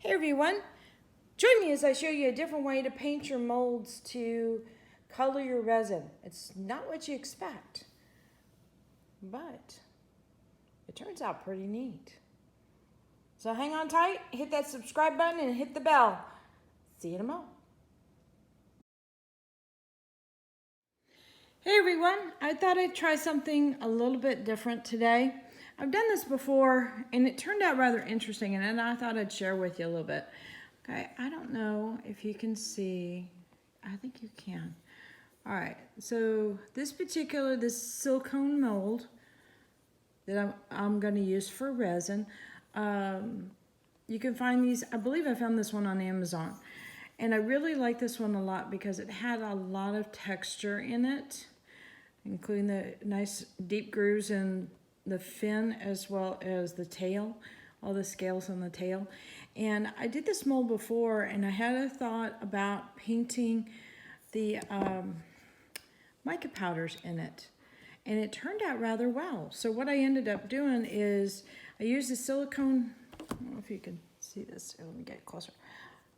Hey everyone, join me as I show you a different way to paint your molds to color your resin. It's not what you expect, but it turns out pretty neat. So hang on tight, hit that subscribe button and hit the bell. See you tomorrow. Hey everyone, I thought I'd try something a little bit different today. I've done this before and it turned out rather interesting, and I thought I'd share with you a little bit. Okay, I don't know if you can see. I think you can. All right, so this silicone mold that I'm going to use for resin, you can find these, I believe I found this one on Amazon. And I really like this one a lot because it had a lot of texture in it, including the nice deep grooves in the fin as well as the tail, all the scales on the tail. And I did this mold before and I had a thought about painting the mica powders in it. And it turned out rather well. So what I ended up doing is I used the silicone, I don't know if you can see this, let me get closer.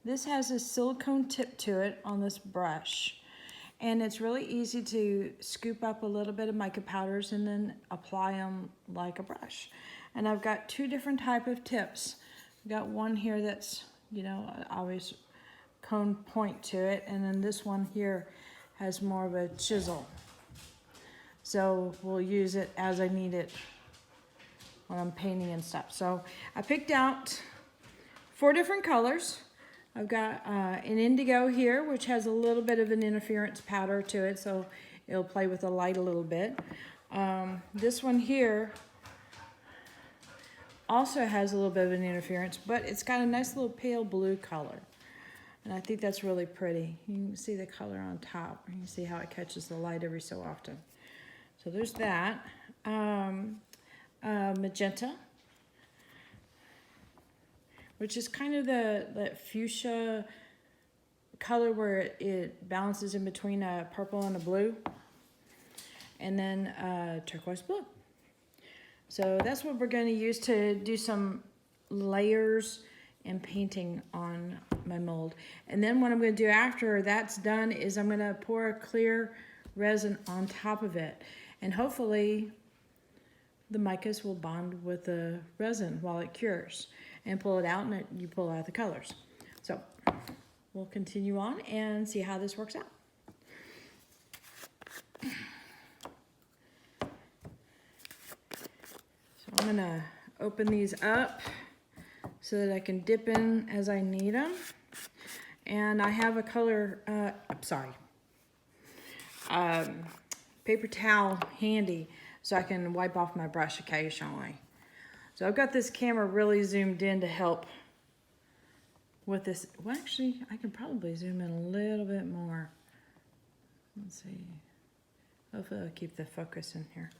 This has a silicone tip to it on this brush. And it's really easy to scoop up a little bit of mica powders and then apply them like a brush. And I've got two different type of tips. I've got one here that's, you know, always cone point to it. And then this one here has more of a chisel. So we'll use it as I need it when I'm painting and stuff. So I picked out 4 different colors. I've got an indigo here, which has a little bit of an interference powder to it, so it'll play with the light a little bit. This one here also has a little bit of an interference, but it's got a nice little pale blue color. And I think that's really pretty. You can see the color on top. You can see how it catches the light every so often. So there's that. Magenta, which is kind of the fuchsia color where it balances in between a purple and a blue. And then turquoise blue. So that's what we're going to use to do some layers and painting on my mold. And then what I'm going to do after that's done is I'm going to pour a clear resin on top of it. And hopefully the micas will bond with the resin while it cures. And pull it out, and you pull out the colors. So we'll continue on and see how this works out. So I'm gonna open these up so that I can dip in as I need them. And I have a color, paper towel handy so I can wipe off my brush occasionally. So I've got this camera really zoomed in to help with this. Well, actually, I can probably zoom in a little bit more. Let's see. Hopefully I'll keep the focus in here.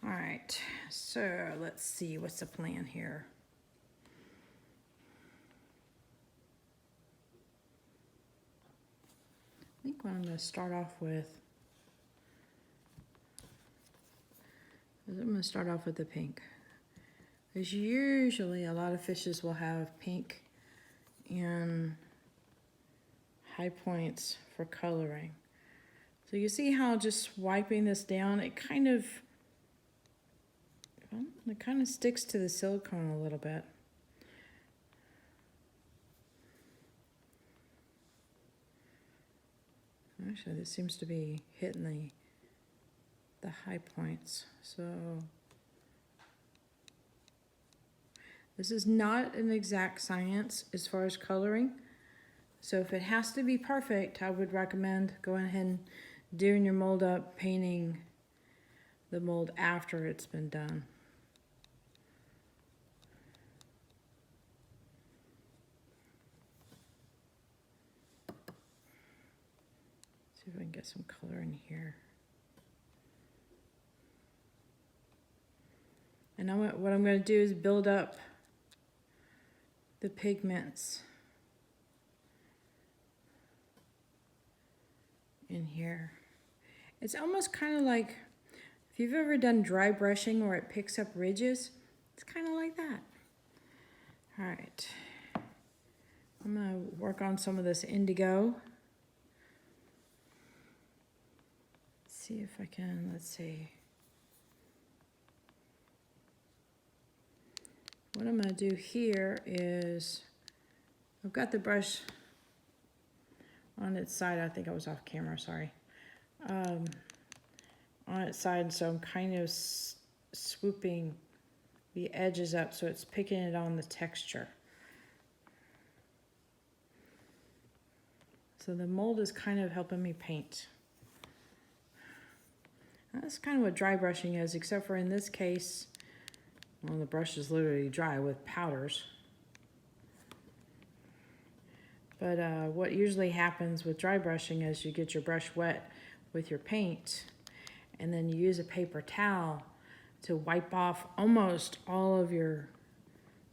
All right, so let's see, what's the plan here? I think what I'm gonna start off with is I'm gonna start off with the pink. Because usually a lot of fishes will have pink and high points for coloring. So you see how just wiping this down, it kind of sticks to the silicone a little bit. Actually, this seems to be hitting the high points. So this is not an exact science as far as coloring. So if it has to be perfect, I would recommend going ahead and doing your mold up, painting the mold after it's been done. See if I can get some color in here. And what I'm going to do is build up the pigments in here. It's almost kind of like, if you've ever done dry brushing where it picks up ridges, it's kind of like that. All right. I'm gonna work on some of this indigo. See if I can, let's see. What I'm gonna do here is, I've got the brush on its side. I think I was off camera, sorry. On its side, so I'm kind of swooping the edges up so it's picking it on the texture. So the mold is kind of helping me paint. That's kind of what dry brushing is, except for in this case, well, the brush is literally dry with powders. But what usually happens with dry brushing is you get your brush wet with your paint, and then you use a paper towel to wipe off almost all of your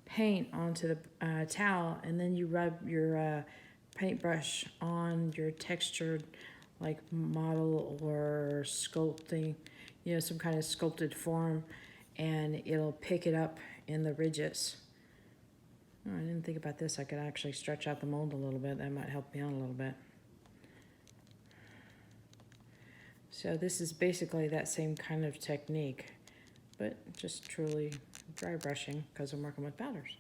paint onto the towel, and then you rub your paintbrush on your textured like model or sculpting, you know, some kind of sculpted form, and it'll pick it up in the ridges. Oh, I didn't think about this. I could actually stretch out the mold a little bit. That might help me out a little bit. So this is basically that same kind of technique, but just truly dry brushing because I'm working with powders.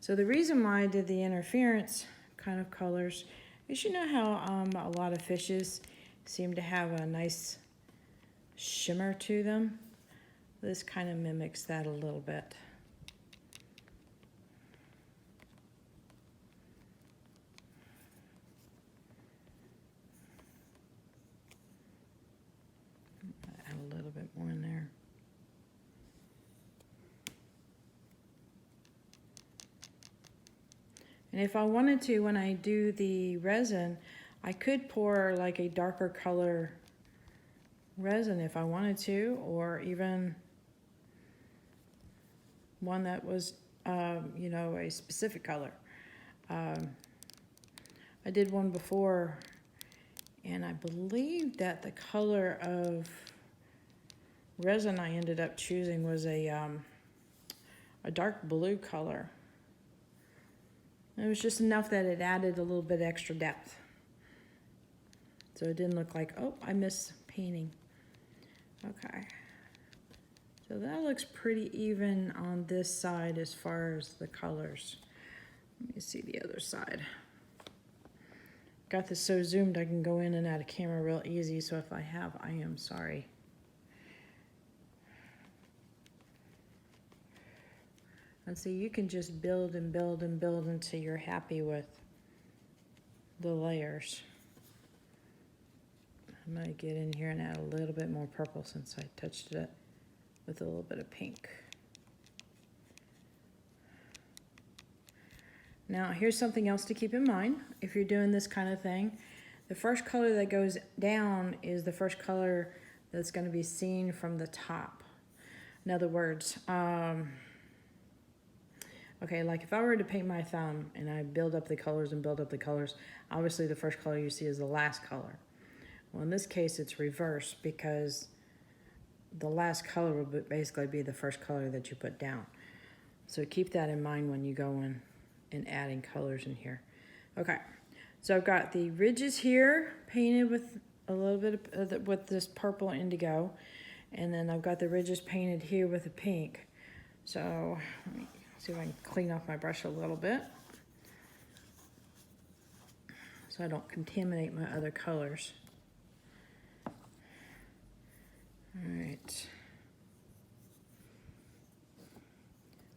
So the reason why I did the interference kind of colors is, you know how a lot of fishes seem to have a nice shimmer to them? This kind of mimics that a little bit. Add a little bit more in there. And if I wanted to, when I do the resin, I could pour like a darker color resin if I wanted to, or even one that was, you know, a specific color. I did one before, and I believe that the color of resin I ended up choosing was a dark blue color. It was just enough that it added a little bit extra depth. So it didn't look like, oh, I missed painting. Okay. So that looks pretty even on this side as far as the colors. Let me see the other side. Got this so zoomed I can go in and out of camera real easy, so if I have, I am sorry. And so you can just build and build and build until you're happy with the layers. I'm gonna get in here and add a little bit more purple since I touched it with a little bit of pink. Now here's something else to keep in mind if you're doing this kind of thing. The first color that goes down is the first color that's going to be seen from the top. In other words, okay, like if I were to paint my thumb and I build up the colors and build up the colors, obviously the first color you see is the last color. Well, in this case, it's reversed because the last color will basically be the first color that you put down. So keep that in mind when you go in and adding colors in here. Okay, so I've got the ridges here painted with a little bit of, with this purple indigo, and then I've got the ridges painted here with the pink. So let me see if I can clean off my brush a little bit so I don't contaminate my other colors. All right.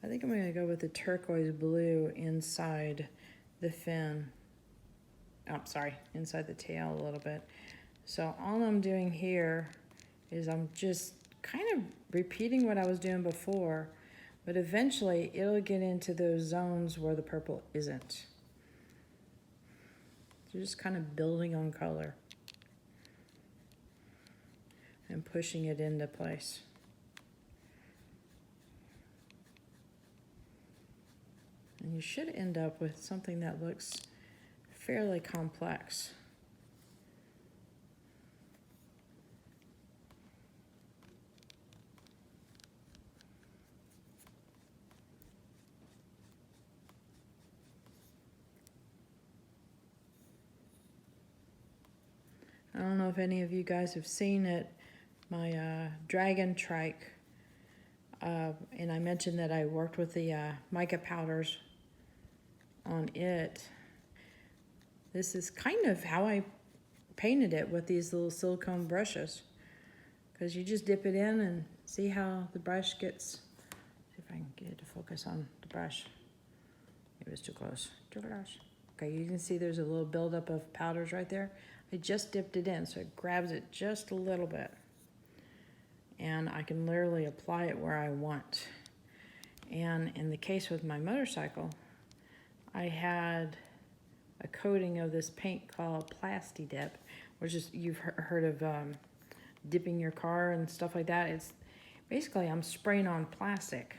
I think I'm going to go with the turquoise blue inside the fin. Oh, sorry, inside the tail a little bit. So all I'm doing here is I'm just kind of repeating what I was doing before, but eventually it'll get into those zones where the purple isn't. So just kind of building on color and pushing it into place. And you should end up with something that looks fairly complex. if any of you guys have seen it, my dragon trike. And I mentioned that I worked with the mica powders on it. This is kind of how I painted it with these little silicone brushes. Because you just dip it in and see how the brush gets. See if I can get it to focus on the brush. It was too close. Too close. Okay, you can see there's a little buildup of powders right there. I just dipped it in, so it grabs it just a little bit. And I can literally apply it where I want. And in the case with my motorcycle, I had a coating of this paint called Plasti Dip, which is, you've heard of dipping your car and stuff like that. It's basically, I'm spraying on plastic.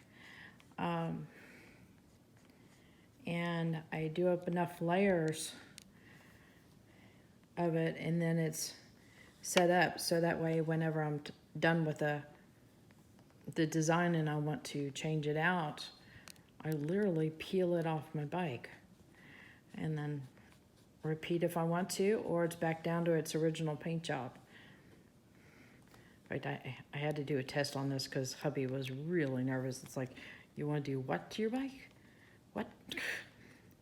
And I do up enough layers of it, and then it's set up so that way whenever I'm done with the design and I want to change it out, I literally peel it off my bike and then repeat if I want to, or it's back down to its original paint job. Right, I had to do a test on this because hubby was really nervous. It's like, you want to do what to your bike? What?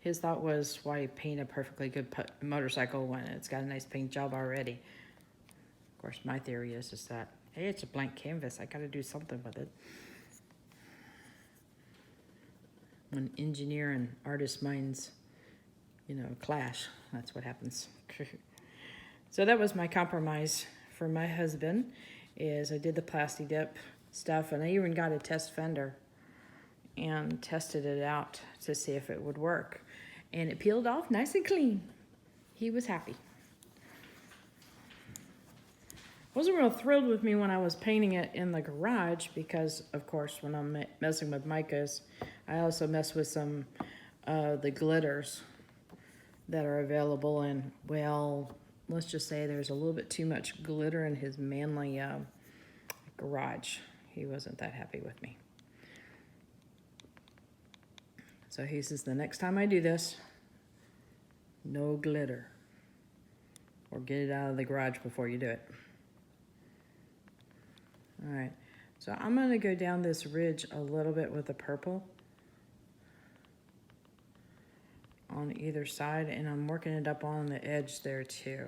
His thought was, why paint a perfectly good motorcycle when it's got a nice paint job already? Of course, my theory is that, hey, it's a blank canvas. I got to do something with it. When engineer and artist minds, you know, clash, that's what happens. So that was my compromise for my husband, is I did the Plasti Dip stuff, and I even got a test fender and tested it out to see if it would work. And it peeled off nice and clean. He was happy. Wasn't real thrilled with me when I was painting it in the garage because, of course, when I'm messing with micas, I also mess with some the glitters that are available. And, well, let's just say there's a little bit too much glitter in his manly garage. He wasn't that happy with me. So he says, the next time I do this, no glitter. Or get it out of the garage before you do it. All right, so I'm gonna go down this ridge a little bit with the purple on either side, and I'm working it up on the edge there too.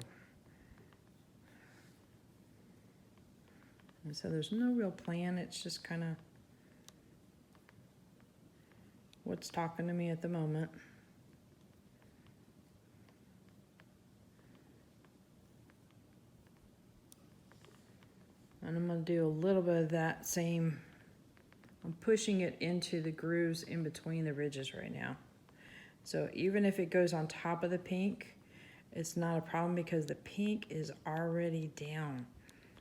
And so there's no real plan, it's just kind of what's talking to me at the moment. And I'm going to do a little bit of that same, I'm pushing it into the grooves in between the ridges right now. So even if it goes on top of the pink, it's not a problem because the pink is already down.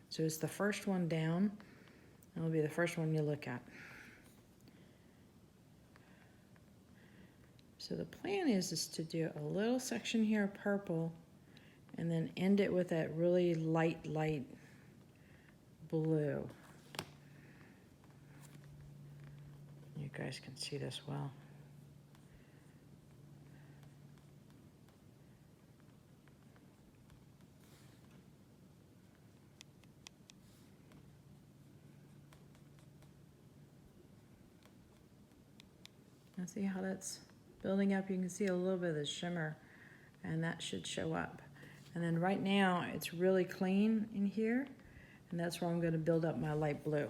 So it's the first one down, and it'll be the first one you look at. So the plan is to do a little section here of purple and then end it with that really light blue. You guys can see this well. Now see how that's building up? You can see a little bit of the shimmer, and that should show up. And then right now it's really clean in here, and that's where I'm going to build up my light blue.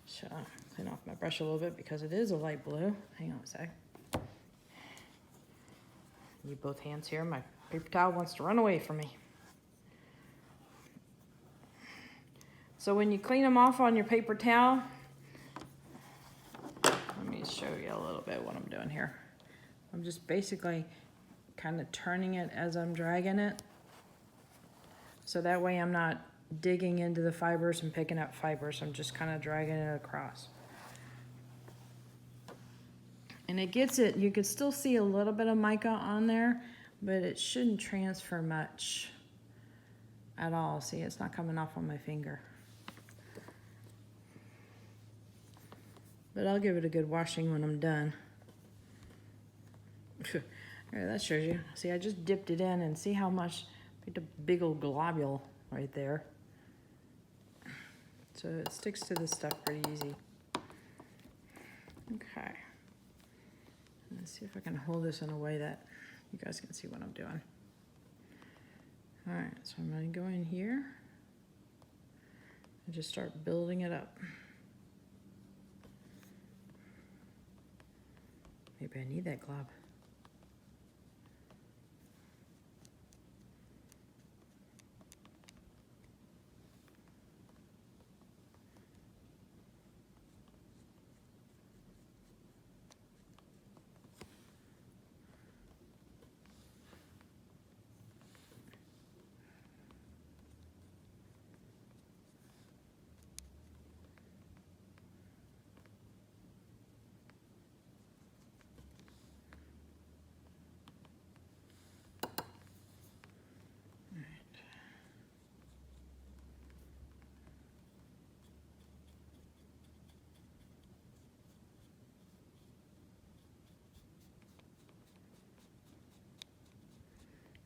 So clean off my brush a little bit because it is a light blue. Hang on a sec. Need both hands here. My paper towel wants to run away from me. So when you clean them off on your paper towel, let me show you a little bit what I'm doing here. I'm just basically kind of turning it as I'm dragging it. So that way I'm not digging into the fibers and picking up fibers. I'm just kind of dragging it across. And it gets it, you could still see a little bit of mica on there, but it shouldn't transfer much at all. See, it's not coming off on my finger. But I'll give it a good washing when I'm done. There, that shows you. See, I just dipped it in and see how much, Get a big old globule right there. So it sticks to this stuff pretty easy. Okay. Let's see if I can hold this in a way that you guys can see what I'm doing. All right, so I'm gonna go in here and just start building it up. Maybe I need that glob.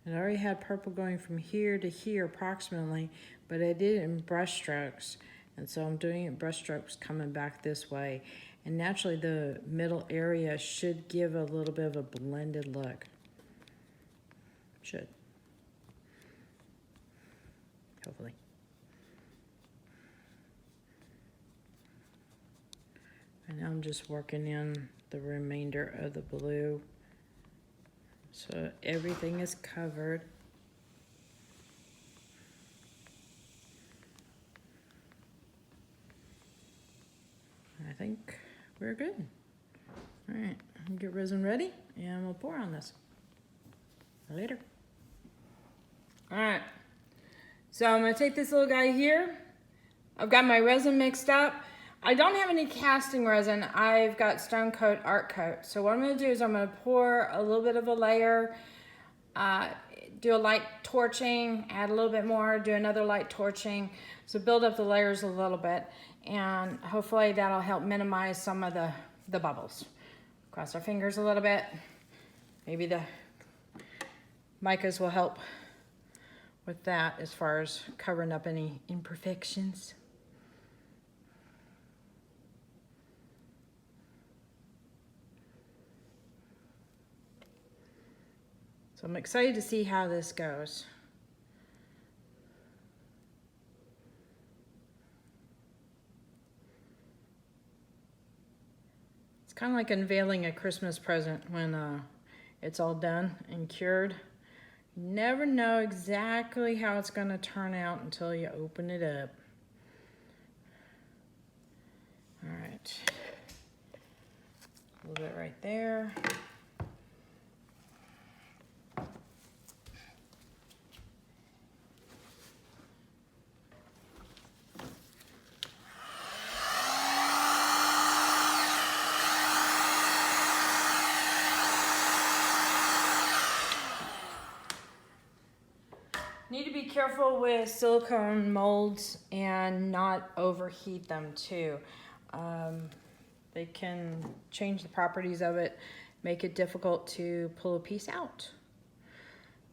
I already had purple going from here to here approximately, but I did it in brush strokes. And so I'm doing it brush strokes coming back this way. And naturally the middle area should give a little bit of a blended look. Should. Hopefully. And now I'm just working in the remainder of the blue. So everything is covered. I think we're good. All right, get resin ready and we'll pour on this. Later. All right, so I'm gonna take this little guy here. I've got my resin mixed up. I don't have any casting resin. I've got Stone Coat Art Coat. So what I'm gonna do is I'm gonna pour a little bit of a layer, do a light torching, add a little bit more, do another light torching. So build up the layers a little bit, and hopefully that'll help minimize some of the bubbles. Cross our fingers a little bit. Maybe the micas will help with that as far as covering up any imperfections. So I'm excited to see how this goes. It's kind of like unveiling a Christmas present when it's all done and cured. You never know exactly how it's going to turn out until you open it up. All right. A little bit right there. Need to be careful with silicone molds and not overheat them too. They can change the properties of it, make it difficult to pull a piece out.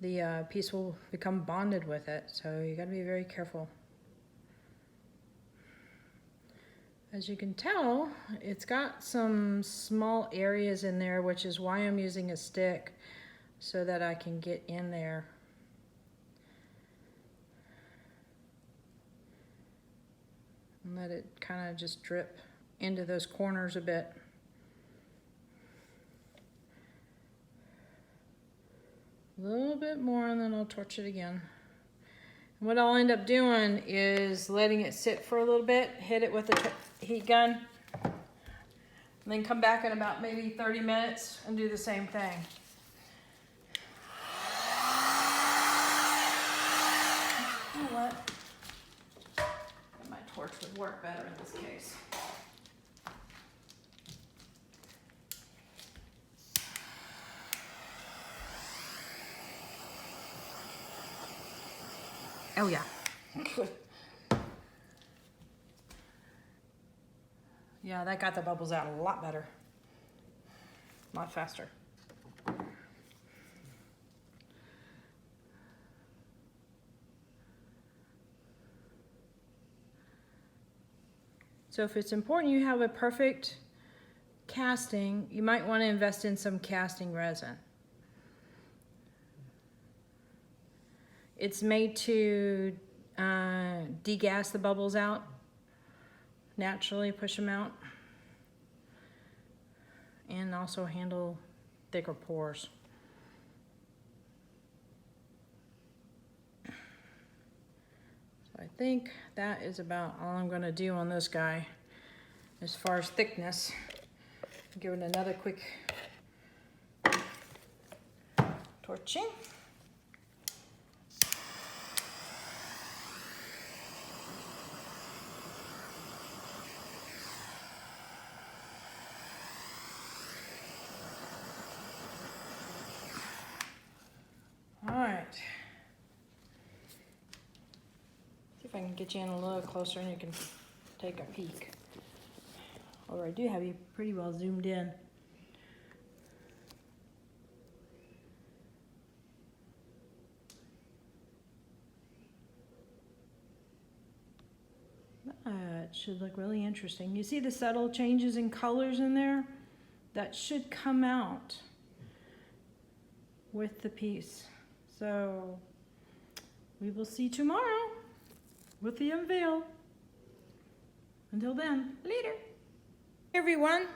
The piece will become bonded with it, so you gotta be very careful. As you can tell, it's got some small areas in there, which is why I'm using a stick so that I can get in there. And let it kind of just drip into those corners a bit. A little bit more and then I'll torch it again. And what I'll end up doing is letting it sit for a little bit, hit it with a heat gun, and then come back in about maybe 30 minutes and do the same thing. You know what? Torch would work better in this case. Oh yeah. Yeah, that got the bubbles out a lot better. A lot faster. So if it's important you have a perfect casting, you might want to invest in some casting resin. It's made to degas the bubbles out, naturally push them out, and also handle thicker pores. So I think that is about all I'm going to do on this guy as far as thickness. Give it another quick torching. All right. See if I can get you in a little closer and you can take a peek. Although I do have you pretty well zoomed in. That should look really interesting. You see the subtle changes in colors in there? That should come out with the piece. So we will see tomorrow with the unveil. Until then, later. Hey everyone,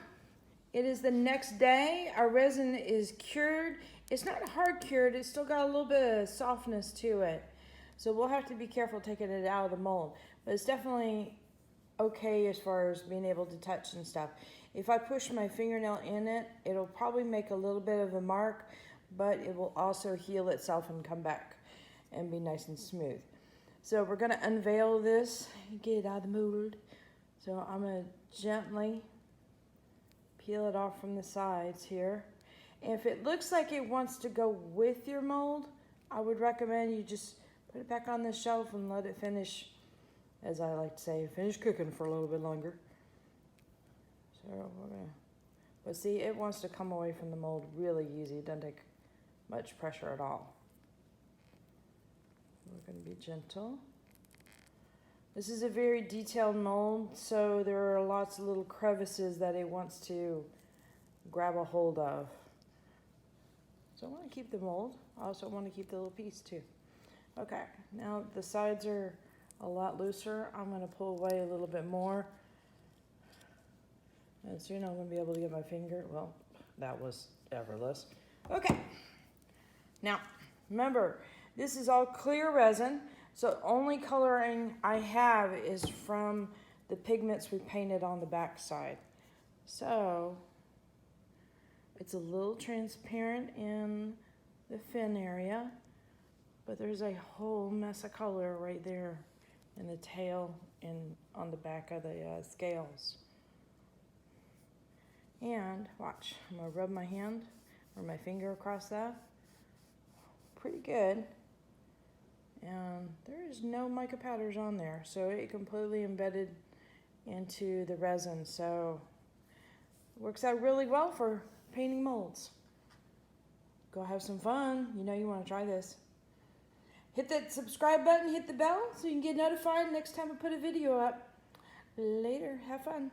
it is the next day. Our resin is cured. It's not hard cured, it's still got a little bit of softness to it. So we'll have to be careful taking it out of the mold. But it's definitely okay as far as being able to touch and stuff. If I push my fingernail in it, it'll probably make a little bit of a mark, but it will also heal itself and come back and be nice and smooth. So we're gonna unveil this, get it out of the mold. So I'm gonna gently peel it off from the sides here. And if it looks like it wants to go with your mold, I would recommend you just put it back on the shelf and let it finish, as I like to say, finish cooking for a little bit longer. So we're gonna, but see, it wants to come away from the mold really easy. It doesn't take much pressure at all. We're gonna be gentle. This is a very detailed mold, so there are lots of little crevices that it wants to grab a hold of. So I want to keep the mold. I also want to keep the little piece too. Okay, now the sides are a lot looser. I'm going to pull away a little bit more. And soon I'm going to be able to get my finger. Well, that was effortless. Okay, now remember, this is all clear resin. So only coloring I have is from the pigments we painted on the back side. So it's a little transparent in the fin area, but there's a whole mess of color right there in the tail and on the back of the scales. And watch, I'm gonna rub my hand or my finger across that. Pretty good. And there is no mica powders on there, so it completely embedded into the resin. So it works out really well for painting molds. Go have some fun. You know you want to try this. Hit that subscribe button, hit the bell so you can get notified next time I put a video up. Later, have fun.